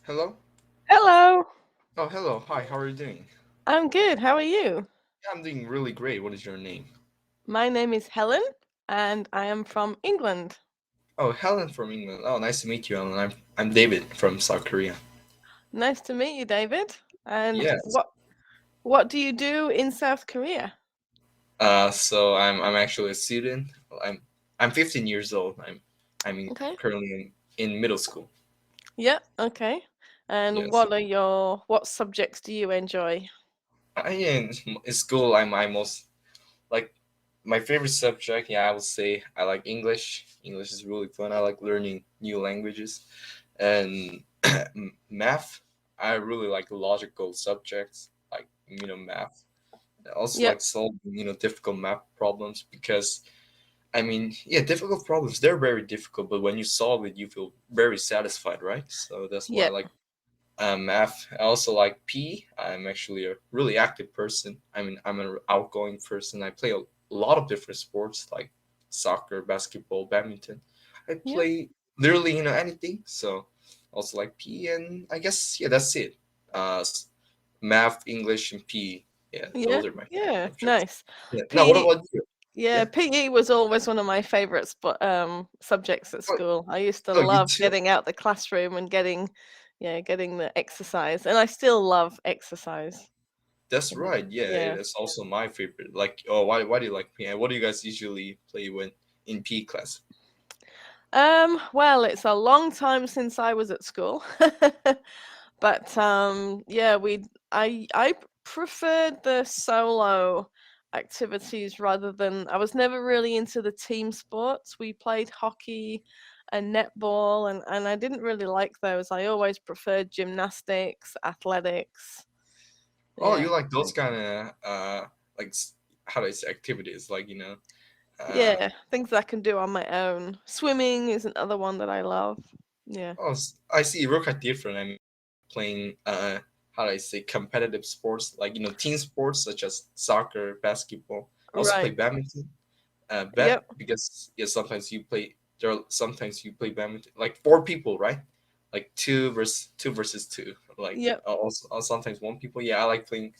Hello? Hello, Oh, hello. Hi, how are you doing? I'm good. How are you? Yeah, I'm doing really great. What is your name? My name is Helen and I am from England. Oh, Helen from England. Oh, nice to meet you, Helen. I'm David from South Korea. Nice to meet you, David. And Yes. what do you do in South Korea? So I'm actually a student. I'm 15 years old. Okay. Currently in middle school. Yeah, okay. And Yes. what subjects do you enjoy? In school. I most like my favorite subject. Yeah, I would say I like English. English is really fun. I like learning new languages, and math. I really like logical subjects like math. I also Yep. like solving difficult math problems because yeah, difficult problems, they're very difficult, but when you solve it you feel very satisfied, right? So that's why I Yep. like math. I also like PE. I'm actually a really active person. I'm an outgoing person. I play a lot of different sports like soccer, basketball, badminton. I Yep. play literally anything. So also like PE, and I guess yeah, that's it. Math, English, and PE. Yeah, Yeah. those are my favorite Yeah. subjects. Nice. Yeah. Now, what PE about you? Yeah, Yeah. PE was always one of my favorites but subjects at Oh, school. I used to oh, you love too. getting out the classroom and getting the exercise. And I still love exercise. That's right. Yeah, Yeah. that's also my favorite. Like, oh, why do you like PE? What do you guys usually play when in PE class? Well, it's a long time since I was at school. But yeah, I preferred the solo activities rather than I was never really into the team sports. We played hockey and netball and I didn't really like those. I always preferred gymnastics, athletics. Oh, Yeah. you like those kind of like how do I say activities? Like uh Yeah, things I can do on my own. Swimming is another one that I love. Yeah. oh, I see. We're quite different. I mean, playing how do I say competitive sports like team sports such as soccer, basketball. I also play Right. badminton. Yep. Because yeah, sometimes you play badminton like four people, right? Like two versus two. Like Yep. also sometimes one people. Yeah, I like playing,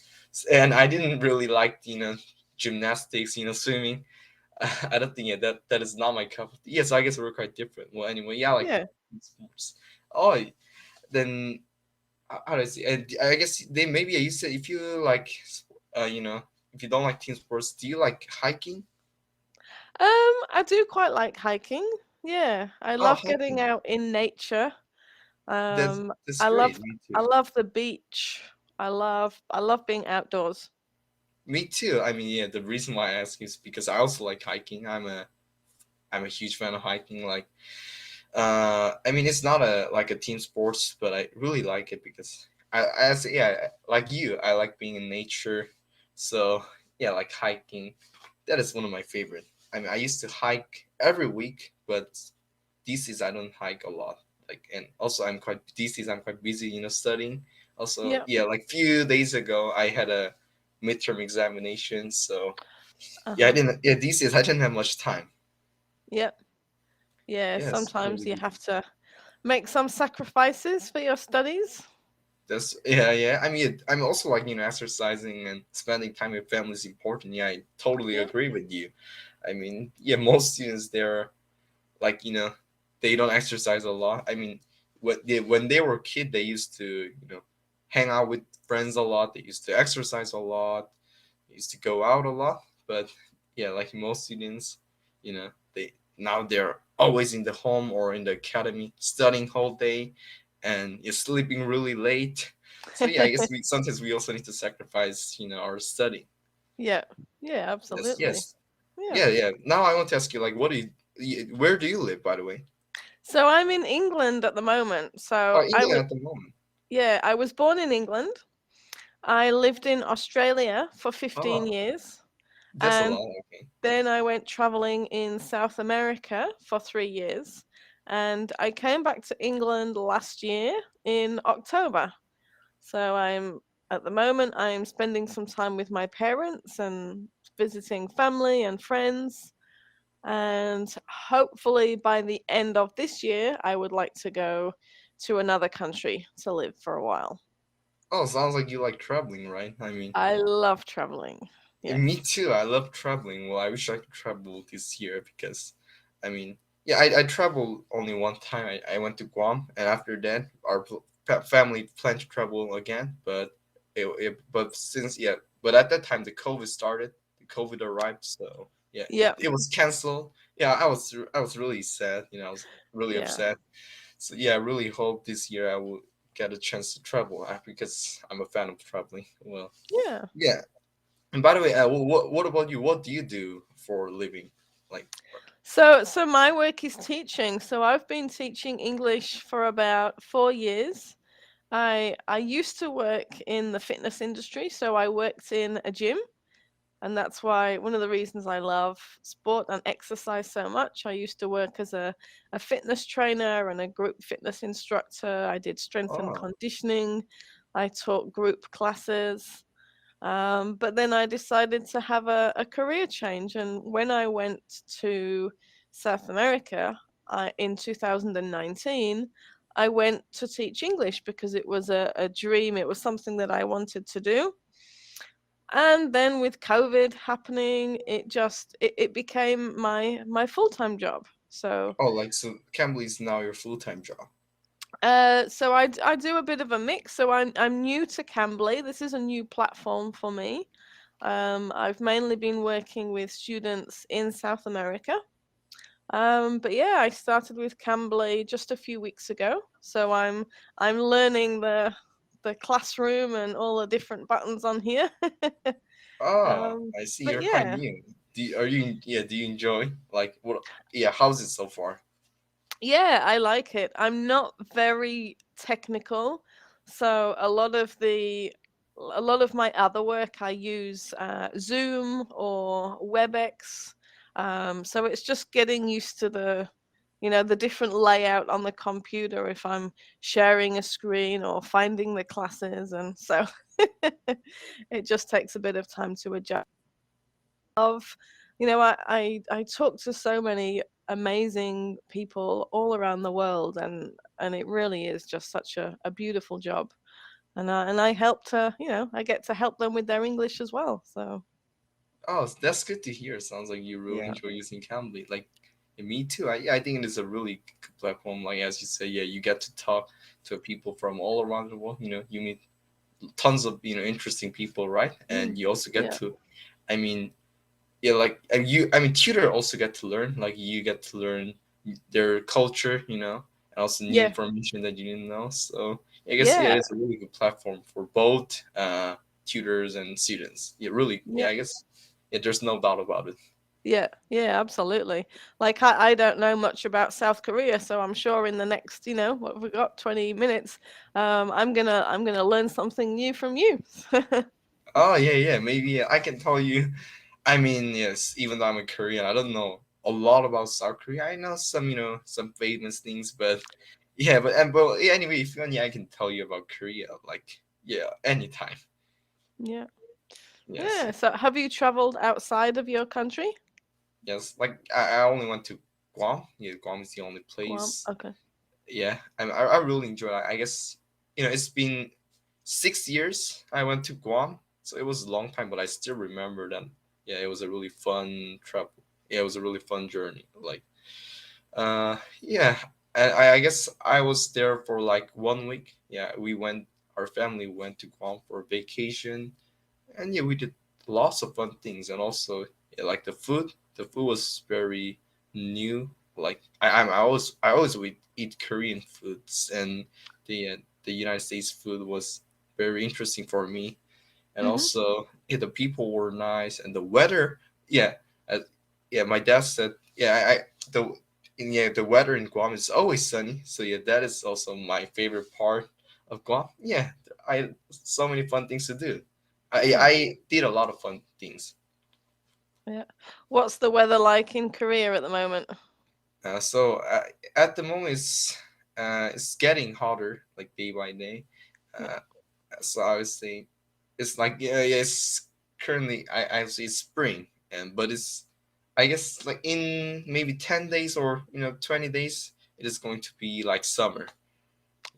and I didn't really like gymnastics, swimming. I don't think, yeah, that is not my cup of tea. Yes, I guess we're quite different. Well, anyway, yeah, I like Yeah. sports. Oh, then how do I say? And I guess they maybe you said if you like, uh, you know, if you don't like team sports, do you like hiking? I do quite like hiking. Yeah, I Oh, love getting hiking. out in nature. That's Um, that's I love great. Me I too. love the beach. I love being outdoors. Me too. I mean, yeah. The reason why I ask is because I also like hiking. I'm a huge fan of hiking. Like, I mean, it's not a like a team sports, but I really like it because yeah, like you, I like being in nature. So yeah, like hiking, that is one of my favorite. I mean, I used to hike every week, but these days I don't hike a lot. Like, and also these days I'm quite busy, studying. Also, Yep. yeah, like few days ago I had a midterm examination, so yeah, I Uh-huh. didn't. Yeah, these days I didn't have much time. Yep. Yeah, Yes, sometimes totally you get have you. to make some sacrifices for your studies. That's yeah, yeah. I mean, I'm also like exercising and spending time with family is important. Yeah, I totally Yeah. agree with you. I mean, yeah, most students they're like they don't exercise a lot. I mean, when they were a kid, they used to hang out with friends a lot. They used to exercise a lot. They used to go out a lot. But yeah, like most students, they're always in the home or in the academy studying whole day, and you're sleeping really late. So yeah, I guess we also need to sacrifice our study. Yeah. Yeah, Yes, absolutely. yes, Yeah. yeah, yeah. Now I want to ask you, like, where do you live, by the way? So I'm in England at the moment. Oh, So I England was at the moment. yeah, I was born in England. I lived in Australia for 15 Oh, years. that's a And lot. Okay. then I went traveling in South America for 3 years. And I came back to England last year in October. So at the moment, I'm spending some time with my parents and visiting family and friends. And hopefully by the end of this year, I would like to go to another country to live for a while. Oh, sounds like you like traveling, right? I mean, I love traveling. me Yes. too. I love traveling. Well, I wish I could travel this year because, I mean, yeah, I traveled only one time. I went to Guam, and after that, our family planned to travel again. But since yeah, but at that time the COVID started, the COVID arrived, so yeah, Yep. it was canceled. Yeah, I was really sad. You know, I was really Yeah. upset. So yeah, I really hope this year I will get a chance to travel because I'm a fan of traveling. Well, Yeah. yeah, and by the way, what about you? What do you do for a living? Like, So my work is teaching. So I've been teaching English for about 4 years. I used to work in the fitness industry, so I worked in a gym, and that's why one of the reasons I love sport and exercise so much. I used to work as a fitness trainer and a group fitness instructor. I did strength and oh, conditioning. I taught group classes. But then I decided to have a career change. And when I went to South America in 2019, I went to teach English because it was a dream. It was something that I wanted to do. And then with COVID happening, it became my full-time job. So oh, like so, Cambly is now your full time job. I do a bit of a mix. So I'm new to Cambly. This is a new platform for me. I've mainly been working with students in South America. But yeah, I started with Cambly just a few weeks ago. So I'm learning the classroom and all the different buttons on here. Oh, I see. But You're quite yeah, new. Are you? Yeah. Do you enjoy? Like what? Yeah. How's it so far? yeah, I like it. I'm not very technical, so a lot of my other work I use Zoom or WebEx. So it's just getting used to the different layout on the computer if I'm sharing a screen or finding the classes, and so it just takes a bit of time to adjust. Of I talk to so many amazing people all around the world, and it really is just such a beautiful job, and I help to I get to help them with their English as well, so Oh, that's good to hear. Sounds like you really yeah. enjoy using Cambly. Like, yeah, me too. Yeah, I think it is a really good platform. Like as you say, yeah, you get to talk to people from all around the world. You know, you meet tons of interesting people, right? Mm, And you also get yeah, to, I mean, yeah, like and you, I mean, tutor also get to learn. Like you get to learn their culture, and also new yeah, information that you didn't know. So I guess yeah, yeah, it's a really good platform for both tutors and students. Yeah, really. Yeah, yeah, I guess yeah, there's no doubt about it. yeah, yeah, absolutely. Like I don't know much about South Korea, so I'm sure in the next what have we got, 20 minutes, I'm gonna learn something new from you. Oh yeah, yeah. Maybe yeah, I can tell you. I mean, yes. Even though I'm a Korean, I don't know a lot about South Korea. I know some, some famous things, but yeah. But yeah, anyway, if you want, yeah, I can tell you about Korea. Like yeah, anytime. Yeah. Yes, Yeah. So have you traveled outside of your country? yes. Like I only went to Guam. Yeah, Guam is the only Guam. place. Okay. Yeah, I really enjoy it. I guess it's been 6 years I went to Guam, so it was a long time, but I still remember that. Yeah, it was a really fun travel. Yeah, it was a really fun journey. Like, yeah, and I guess I was there for like 1 week. Yeah, our family went to Guam for vacation, and yeah, we did lots of fun things, and also yeah, like the food was very new. Like I always would eat Korean foods, and the United States food was very interesting for me. And Mhm. also yeah, the people were nice, and the weather. Yeah, uh, yeah. My dad said yeah, the yeah, the weather in Guam is always sunny. So yeah, that is also my favorite part of Guam. Yeah, I had so many fun things to do. Yeah. I did a lot of fun things. Yeah. What's the weather like in Korea at the moment? So at the moment it's getting hotter like day by day. Yeah. Uh, so I would say it's like yeah, it's currently I would say it's spring, and but it's I guess like in maybe 10 days or 20 days it is going to be like summer.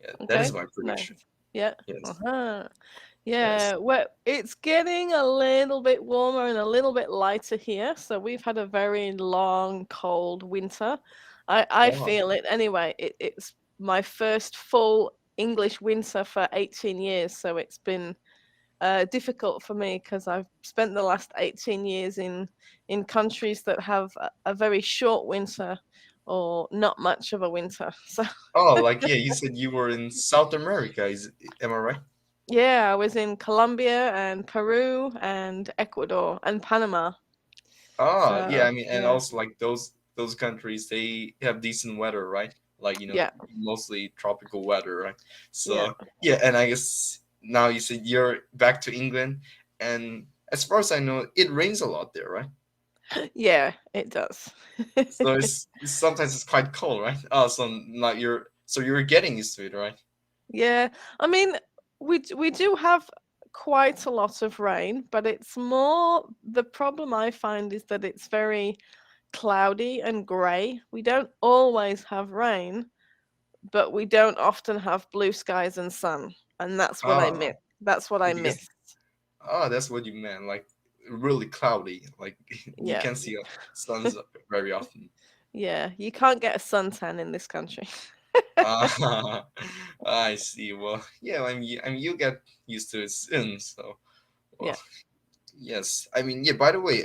Yeah, that is Okay, my prediction. nice. Yeah. Yes. Uh-huh. Yes. Yeah, well, it's getting a little bit warmer and a little bit lighter here. So we've had a very long, cold winter. I Oh, feel it anyway. It's my first full English winter for 18 years. So it's been difficult for me because I've spent the last 18 years in countries that have a very short winter or not much of a winter. So oh, like yeah, you said you were in South America. Am I right? yeah, I was in Colombia and Peru and Ecuador and Panama. Ah, yeah. So I mean, and yeah, also like those countries, they have decent weather, right? Like yeah, mostly tropical weather, right? yeah, So yeah, and I guess now you said you're back to England, and as far as I know, it rains a lot there, right? yeah, it does. So sometimes it's quite cold, right? Oh, so not you're getting used to it, right? Yeah, I mean, we do have quite a lot of rain, but it's more the problem I find is that it's very cloudy and grey. We don't always have rain, but we don't often have blue skies and sun, and that's what I Ah, miss. That's what I because miss. that's what you meant, like really cloudy, like you Yeah, can't see suns very often. yeah. You can't get a suntan in this country. Ah, I see. Well, yeah, I mean, you get used to it soon. So, well, Yeah. yes. I mean, yeah. By the way,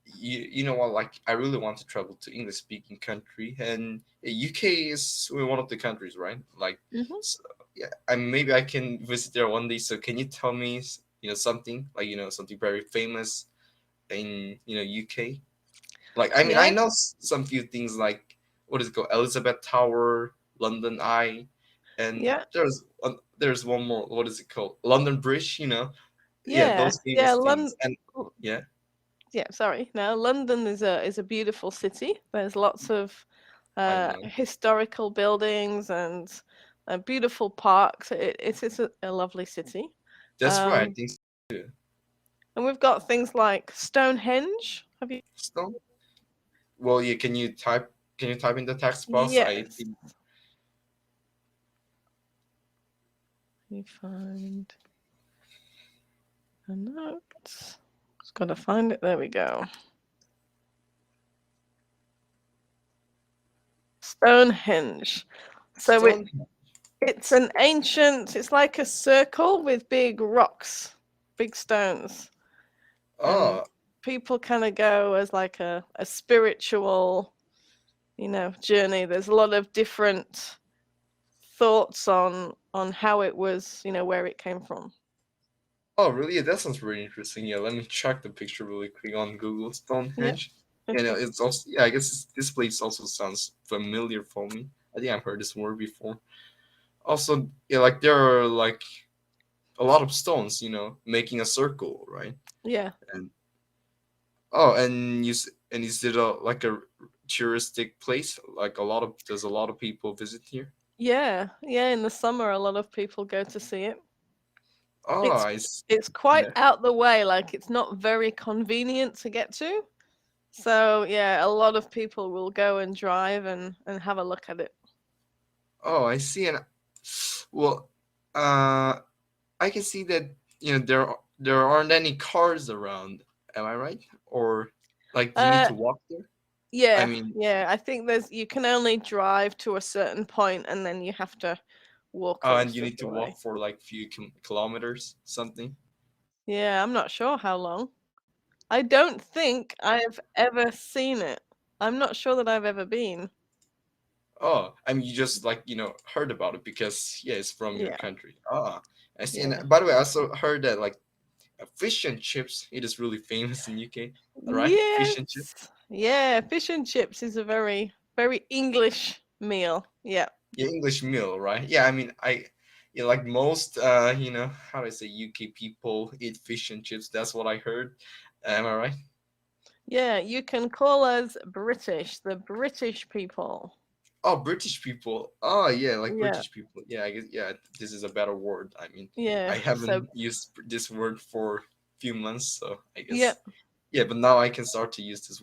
you know what? Like, I really want to travel to English speaking country, and UK is one of the countries, right? Like, Hmm. so, yeah. I maybe I can visit there one day. So, can you tell me, something like something very famous in UK? Like, I mean, I Yeah. know some few things like what is it called, Elizabeth Tower, London Eye, and Yeah. there's one more. What is it called? London Bridge. Yeah, Yeah. those Yeah. famous things. And yeah, Yeah. Sorry. Now, London is a beautiful city. There's lots of I know. historical buildings and beautiful parks. It is a lovely city. That's right. I Um, think so too. and we've got things like Stonehenge. Have you? Stone. Well, yeah. Can you type in the text box? I Yes. think. Let me find a note. Just gotta find it. There we go. Stonehenge. So Stone. it's an ancient. It's like a circle with big rocks, big stones, and Oh, people kind of go as like a spiritual, journey. There's a lot of different thoughts on how it was, where it came from. oh, really? Yeah, that sounds really interesting. Yeah, let me check the picture really quick on Google. Yeah. Stonehenge. It's also yeah. I guess this place also sounds familiar for me. I think I've heard this word before. Also, yeah, like there are like a lot of stones, making a circle, right? Yeah. And oh, and is it like a touristic place? Like does a lot of people visit here? Yeah. Yeah. In the summer, a lot of people go to see it. Oh, It's it's quite yeah. out the way. Like it's not very convenient to get to. So yeah, a lot of people will go and drive and have a look at it. Oh, I see. And well, uh, I can see that there aren't any cars around. Am I right? Or like, do you need Uh, to walk there? I yeah, mean, yeah. I think you can only drive to a certain point, and then you have to walk the and you rest of need to the walk way. for like few kilometers, something. Yeah, I'm not sure how long. I don't think I've ever seen it. I'm not sure that I've ever been. Oh, I mean, you just like heard about it because yeah, it's from your Yeah, country. Ah, I see. And yeah. by the way, I also heard that like fish and chips, it is really famous in UK. All right, fish and chips. Yes. Yeah, fish and chips is a very, very English meal. Yeah. Yeah, English meal, right? Yeah, I mean, like most how do I say, UK people eat fish and chips. That's what I heard. Am I right? Yeah, you can call us British, the British people. Oh, British people. Oh, yeah, like Yeah. British people. Yeah, I guess. Yeah, this is a better word. I mean, I Yeah. So, haven't used this word for a few months, so I yeah. guess. Yeah, but now I can start to use this